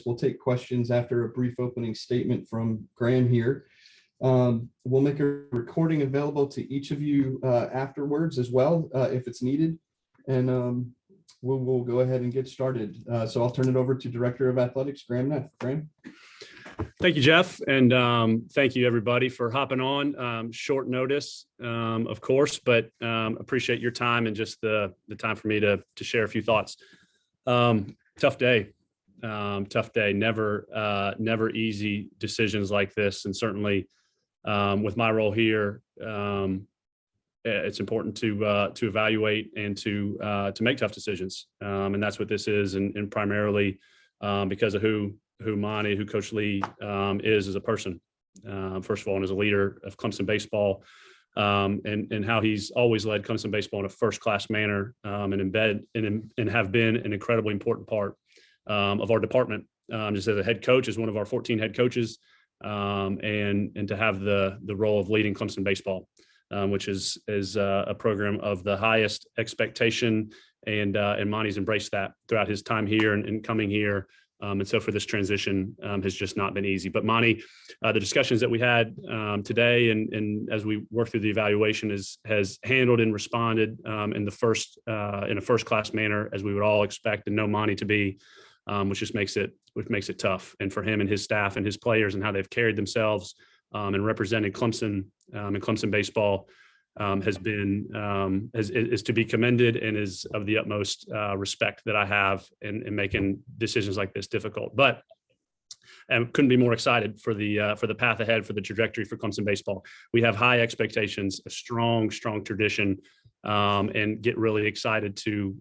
we'll take questions after a brief opening statement from Graham here. We'll make a recording available to each of you afterwards as well, if it's needed. And we'll go ahead and get started. So I'll turn it over to Director of Athletics, Graham Neff. Graham. Thank you, Jeff. And thank you, everybody, for hopping on. Short notice, of course, but appreciate your time and just the time for me to share a few thoughts. Tough day. Never easy decisions like this. And certainly with my role here, it's important to evaluate and to make tough decisions. And that's what this is. And primarily because of who Monty, who Coach Lee is as a person, first of all, and as a leader of Clemson Baseball, and how he's always led Clemson Baseball in a first-class manner, and have been an incredibly important part of our department, just as a head coach, as one of our 14 head coaches, and to have the role of leading Clemson Baseball, which is a program of the highest expectation, and Monty's embraced that throughout his time here and coming here. And so for this transition has just not been easy. But Monty, the discussions that we had today and as we work through the evaluation has handled and responded in a first-class manner, as we would all expect and know Monty to be, which makes it tough. And for him and his staff and his players and how they've carried themselves and represented Clemson and Clemson baseball is to be commended and is of the utmost respect that I have in making decisions like this difficult. But I couldn't be more excited for the path ahead, for the trajectory for Clemson baseball. We have high expectations, a strong tradition, and get really excited to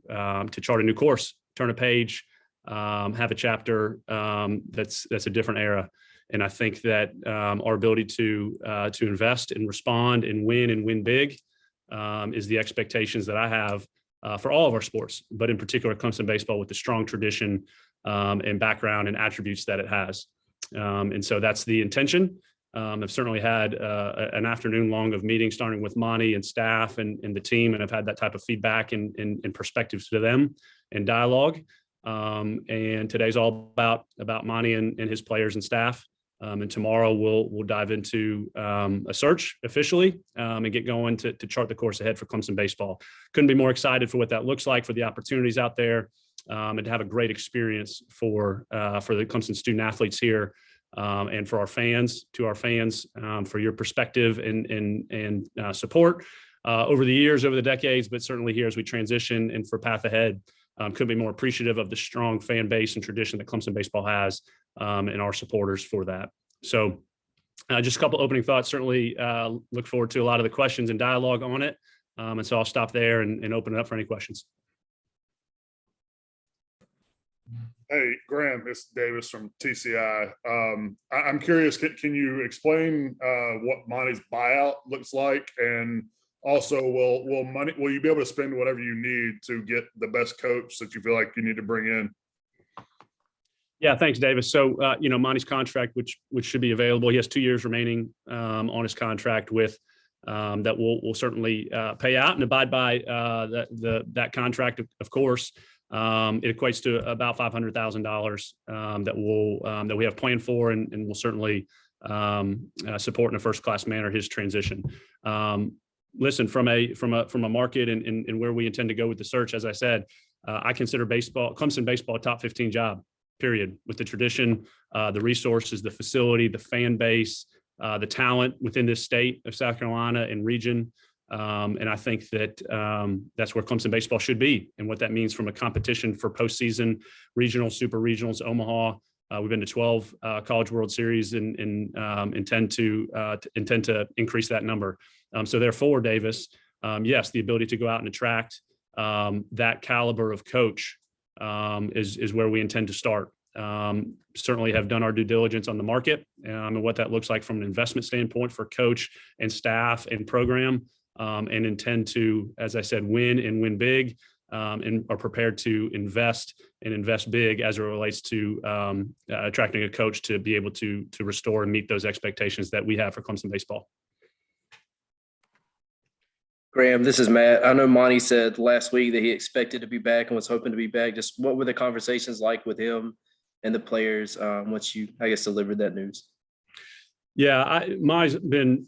chart a new course, turn a page, have a chapter that's a different era. And I think that our ability to invest and respond and win big is the expectations that I have for all of our sports, but in particular Clemson baseball with the strong tradition and background and attributes that it has. And so that's the intention. I've certainly had an afternoon long of meetings, starting with Monty and staff and the team, and I've had that type of feedback and perspectives to them and dialogue. And today's all about Monty and his players and staff. And tomorrow we'll dive into a search officially and get going to chart the course ahead for Clemson baseball. Couldn't be more excited for what that looks like, for the opportunities out there, and to have a great experience for the Clemson student athletes here, and for our fans, for your perspective and support over the years, over the decades, but certainly here as we transition and for path ahead. Couldn't be more appreciative of the strong fan base and tradition that Clemson baseball has, and our supporters for that. So just a couple opening thoughts. Certainly look forward to a lot of the questions and dialogue on it. And so I'll stop there and open it up for any questions. Hey, Graham, it's Davis from TCI. I'm curious, can you explain what Monty's buyout looks like? And also, will you be able to spend whatever you need to get the best coach that you feel like you need to bring in? Yeah, thanks, Davis. So, Monty's contract, which should be available, he has 2 years remaining on his contract with that we'll certainly pay out and abide by that contract, of course. It equates to about $500,000 that we have planned for, and we'll certainly support in a first-class manner his transition. Listen, from a market and where we intend to go with the search, as I said, I consider Clemson baseball a top 15 job, period, with the tradition, the resources, the facility, the fan base, the talent within this state of South Carolina and region. And I think that that's where Clemson baseball should be, and what that means from a competition for postseason, regional, super regionals, Omaha. We've been to 12 College World Series and intend to increase that number. So therefore, Davis, yes, the ability to go out and attract that caliber of coach is where we intend to start. Certainly have done our due diligence on the market and what that looks like from an investment standpoint for coach and staff and program, and intend to, as I said, win big, and are prepared to invest big as it relates to attracting a coach to be able to restore and meet those expectations that we have for Clemson baseball. Graham, this is Matt. I know Monty said last week that he expected to be back and was hoping to be back. Just what were the conversations like with him and the players once you, I guess, delivered that news? Yeah, Mai's been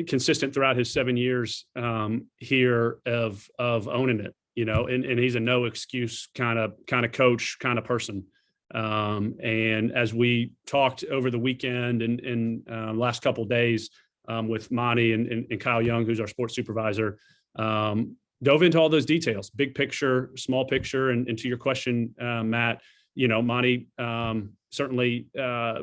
consistent throughout his 7 years here of owning it, and he's a no excuse kind of coach, kind of person. And as we talked over the weekend and last couple of days with Monty and Kyle Young, who's our sports supervisor, dove into all those details, big picture, small picture. And to your question, Matt, Monty certainly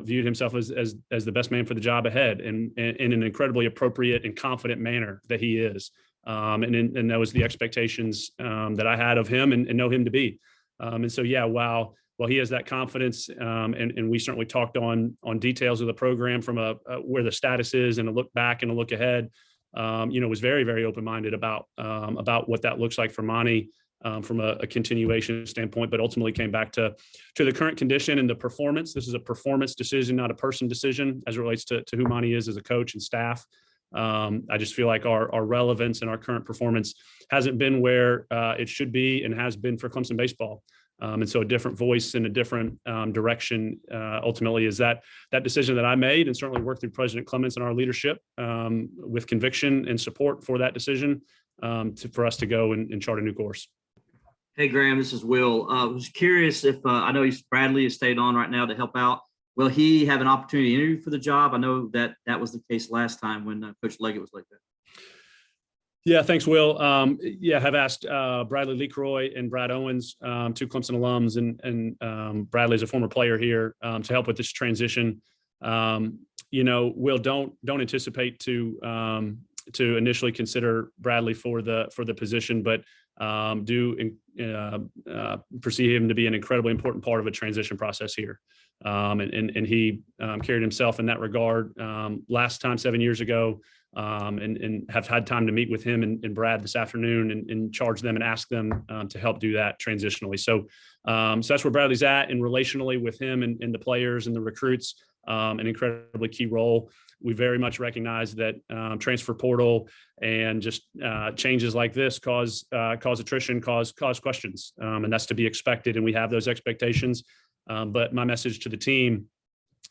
viewed himself as the best man for the job ahead, and in an incredibly appropriate and confident manner that he is. And that was the expectations that I had of him and know him to be. And so, yeah, while he has that confidence, and we certainly talked on details of the program from where the status is and a look back and a look ahead, was very, very open-minded about what that looks like for Monty from a continuation standpoint, but ultimately came back to the current condition and the performance. This is a performance decision, not a person decision, as it relates to who Monty is as a coach and staff. I just feel like our relevance and our current performance hasn't been where it should be and has been for Clemson baseball. And so a different voice and a different direction ultimately is that decision that I made, and certainly worked through President Clements and our leadership with conviction and support for that decision for us to go and chart a new course. Hey, Graham, this is Will. I was curious if I know Bradley has stayed on right now to help out. Will he have an opportunity to interview for the job? I know that was the case last time when Coach Leggett was like that. Yeah, thanks, Will. Have asked Bradley Lecroy and Brad Owens, two Clemson alums, and Bradley is a former player here to help with this transition. Will, don't anticipate to initially consider Bradley for the position, but do perceive him to be an incredibly important part of a transition process here. And he carried himself in that regard last time 7 years ago, and have had time to meet with him and Brad this afternoon and charge them and ask them to help do that transitionally. So that's where Bradley's at, and relationally with him and the players and the recruits, an incredibly key role. We very much recognize that transfer portal and just changes like this cause attrition, cause questions, and that's to be expected. And we have those expectations. But my message to the team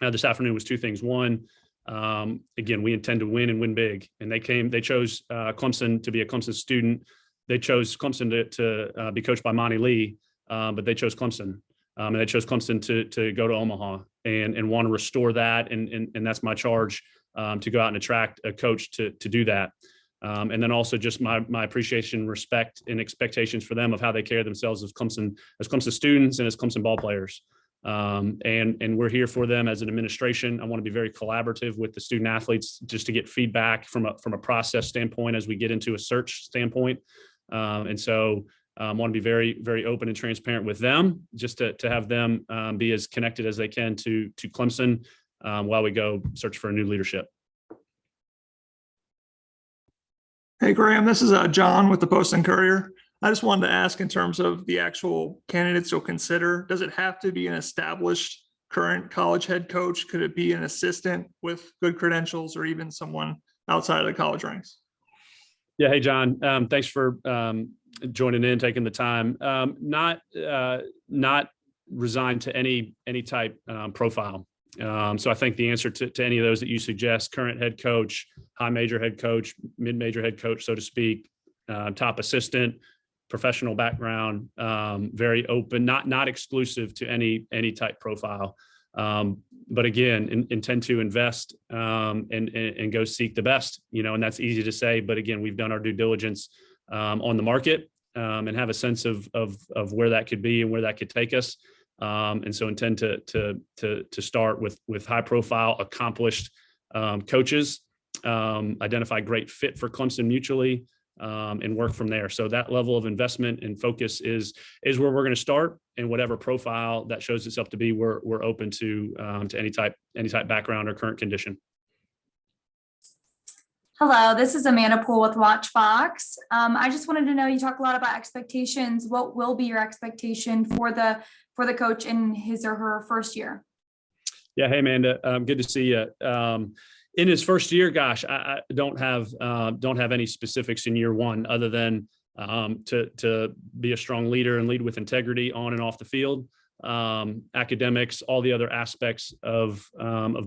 this afternoon was two things. One, again, we intend to win and win big. And they chose Clemson to be a Clemson student. They chose Clemson to be coached by Monty Lee, but they chose Clemson. And they chose Clemson to go to Omaha and want to restore that. And that's my charge, to go out and attract a coach to do that. And then also just my appreciation, respect, and expectations for them of how they carry themselves as Clemson students and as Clemson ball players. And we're here for them as an administration. I want to be very collaborative with the student athletes just to get feedback from a process standpoint as we get into a search standpoint. And so I want to be very, very open and transparent with them, just to have them be as connected as they can to Clemson while we go search for a new leadership. Hey, Graham, this is John with the Post and Courier. I just wanted to ask, in terms of the actual candidates you'll consider, does it have to be an established current college head coach? Could it be an assistant with good credentials, or even someone outside of the college ranks? Yeah. Hey, John. Thanks for joining in, taking the time. Not resigned to any type profile. So I think the answer to any of those that you suggest: current head coach, high major head coach, mid-major head coach, so to speak, top assistant, professional background, very open, not exclusive to any type profile. But again, intend to invest and go seek the best, and that's easy to say. But again, we've done our due diligence on the market and have a sense of where that could be and where that could take us. And so intend to start with high profile, accomplished coaches, identify great fit for Clemson mutually, and work from there. So that level of investment and focus is where we're going to start, and whatever profile that shows itself to be, we're open to any type background or current condition. Hello, this is Amanda Poole with Watchbox. I just wanted to know, you talk a lot about expectations. What will be your expectation for the coach in his or her first year? Yeah. Hey, Amanda. Good to see you. In his first year, gosh, I don't have any specifics in year one, other than to be a strong leader and lead with integrity on and off the field. academics, all the other aspects of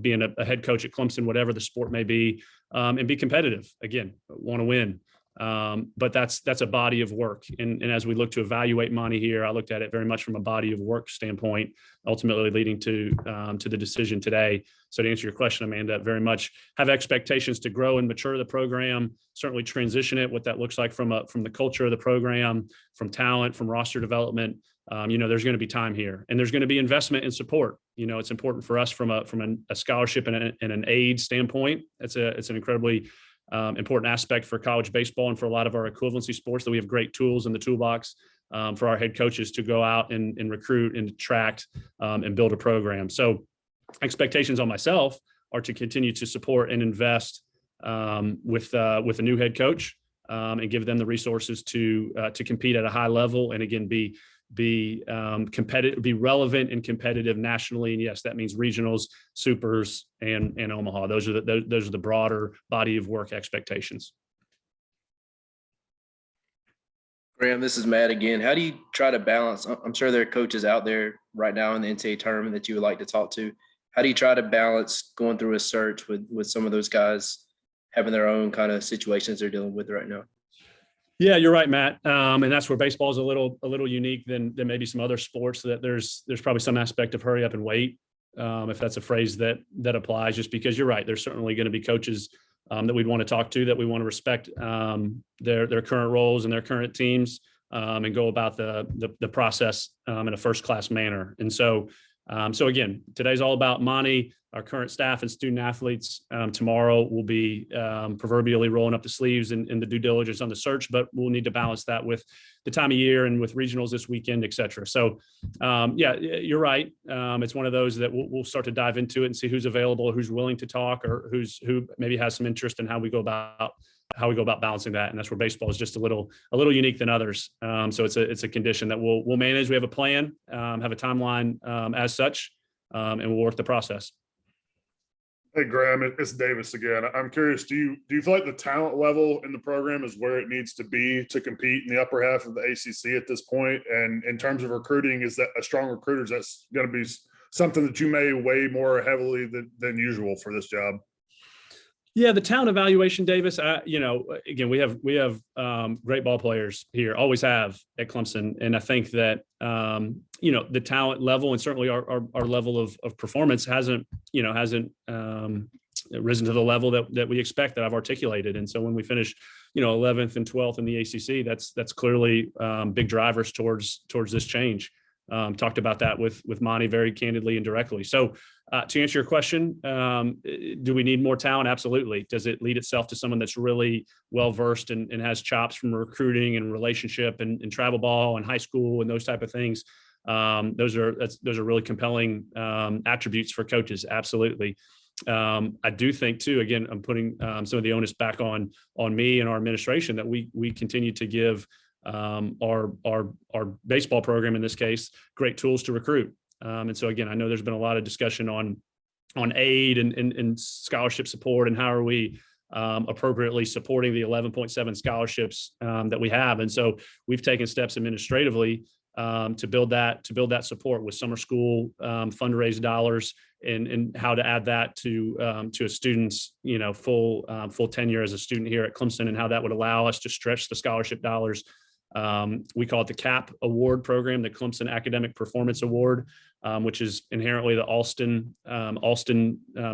being a head coach at Clemson, whatever the sport may be, and be competitive. Again, want to win. But that's a body of work. And as we look to evaluate Monty here, I looked at it very much from a body of work standpoint, ultimately leading to the decision today. So to answer your question, Amanda, very much have expectations to grow and mature the program, certainly transition it, what that looks like from the culture of the program, from talent, from roster development. There's going to be time here, and there's going to be investment and support. It's important for us from a scholarship and an aid standpoint. It's an incredibly important aspect for college baseball and for a lot of our equivalency sports, that we have great tools in the toolbox for our head coaches to go out and recruit and attract and build a program. So expectations on myself are to continue to support and invest with a new head coach and give them the resources to compete at a high level, and again be competitive, be relevant and competitive nationally. And yes, that means regionals, supers, and Omaha. Those are the broader body of work expectations. Graham, this is Matt again. How do you try to balance? I'm sure there are coaches out there right now in the NCAA tournament that you would like to talk to. How do you try to balance going through a search with some of those guys having their own kind of situations they're dealing with right now? Yeah, you're right, Matt. And that's where baseball is a little unique than maybe some other sports, that there's probably some aspect of hurry up and wait, if that's a phrase that applies, just because you're right. There's certainly going to be coaches that we'd want to talk to, that we want to respect their current roles and their current teams, and go about the process in a first-class manner. And so again, today's all about Monty, our current staff and student athletes. Tomorrow we'll be proverbially rolling up the sleeves and the due diligence on the search, but we'll need to balance that with the time of year and with regionals this weekend, et cetera. So yeah, you're right. It's one of those that we'll start to dive into it and see who's available, who's willing to talk, or who maybe has some interest in how we go about balancing that. And that's where baseball is just a little unique than others. So it's a condition that we'll manage. We have a plan, have a timeline as such, and we'll work the process. Hey, Graham, it's Davis again. I'm curious, do you feel like the talent level in the program is where it needs to be to compete in the upper half of the ACC at this point? And in terms of recruiting, is that a strong recruiter, that's going to be something that you may weigh more heavily than usual for this job? Yeah, the talent evaluation, Davis, again, we have great ball players here, always have at Clemson. And I think that, the talent level and certainly our level of performance hasn't risen to the level that we expect, that I've articulated. And so when we finish, 11th and 12th in the ACC, that's clearly big drivers towards this change. Talked about that with Monty very candidly and directly. So to answer your question, do we need more talent? Absolutely. Does it lead itself to someone that's really well-versed and has chops from recruiting and relationship and travel ball and high school and those type of things? Those are really compelling attributes for coaches. Absolutely. I do think too, again, I'm putting some of the onus back on me and our administration, that we continue to give our baseball program, in this case, great tools to recruit. And so again, I know there's been a lot of discussion on aid and scholarship support, and how are we appropriately supporting the 11.7 scholarships that we have. And so we've taken steps administratively to build that support with summer school fundraise dollars, and how to add that to a student's full tenure as a student here at Clemson, and how that would allow us to stretch the scholarship dollars. We call it the CAP award program, the Clemson Academic Performance Award, which is inherently the Alston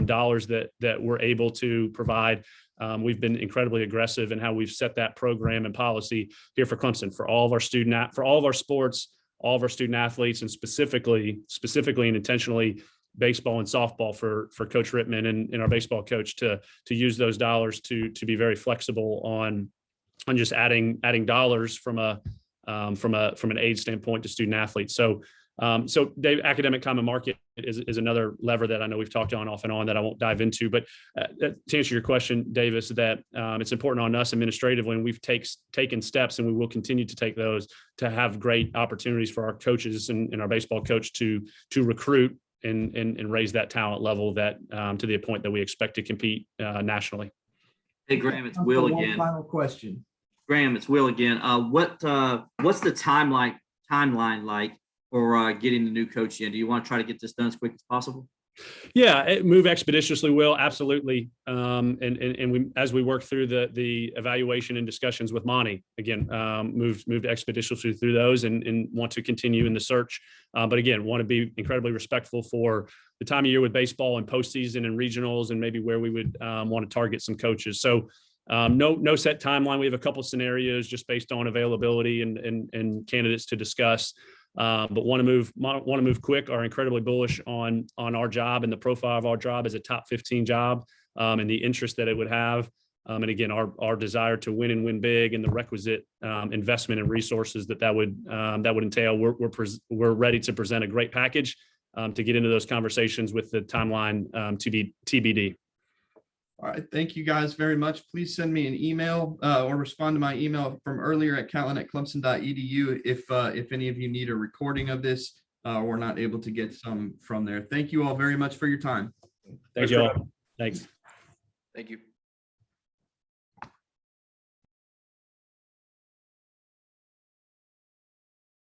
dollars that we're able to provide. We've been incredibly aggressive in how we've set that program and policy here for Clemson, for all of our sports, all of our student athletes, and specifically and intentionally baseball and softball for Coach Rittman and our baseball coach to use those dollars to be very flexible on just adding dollars from an aid standpoint to student athletes. So Dave, academic common market is another lever that I know we've talked on off and on that I won't dive into. But to answer your question, Davis, that it's important on us administratively, and we've taken steps, and we will continue to take those, to have great opportunities for our coaches and our baseball coach to recruit and raise that talent level that to the point that we expect to compete nationally. Hey, Graham, it's Will again. Final question. Graham, it's Will again. What's the timeline like for getting the new coach in? Do you want to try to get this done as quick as possible? Yeah, move expeditiously, Will, absolutely. And we, as we work through the evaluation and discussions with Monty, again, moved expeditiously through those and want to continue in the search. But again, want to be incredibly respectful for the time of year with baseball and postseason and regionals and maybe where we would want to target some coaches. So no set timeline. We have a couple scenarios just based on availability and candidates to discuss. But want to move quick, are incredibly bullish on our job and the profile of our job as a top 15 job, and the interest that it would have. And again, our desire to win and win big and the requisite investment and resources that would entail. We're ready to present a great package to get into those conversations with the timeline to be TBD. All right. Thank you guys very much. Please send me an email or respond to my email from earlier at catlin@clemson.edu if any of you need a recording of this or we're not able to get some from there. Thank you all very much for your time. Thank you all. Thanks. Thank you.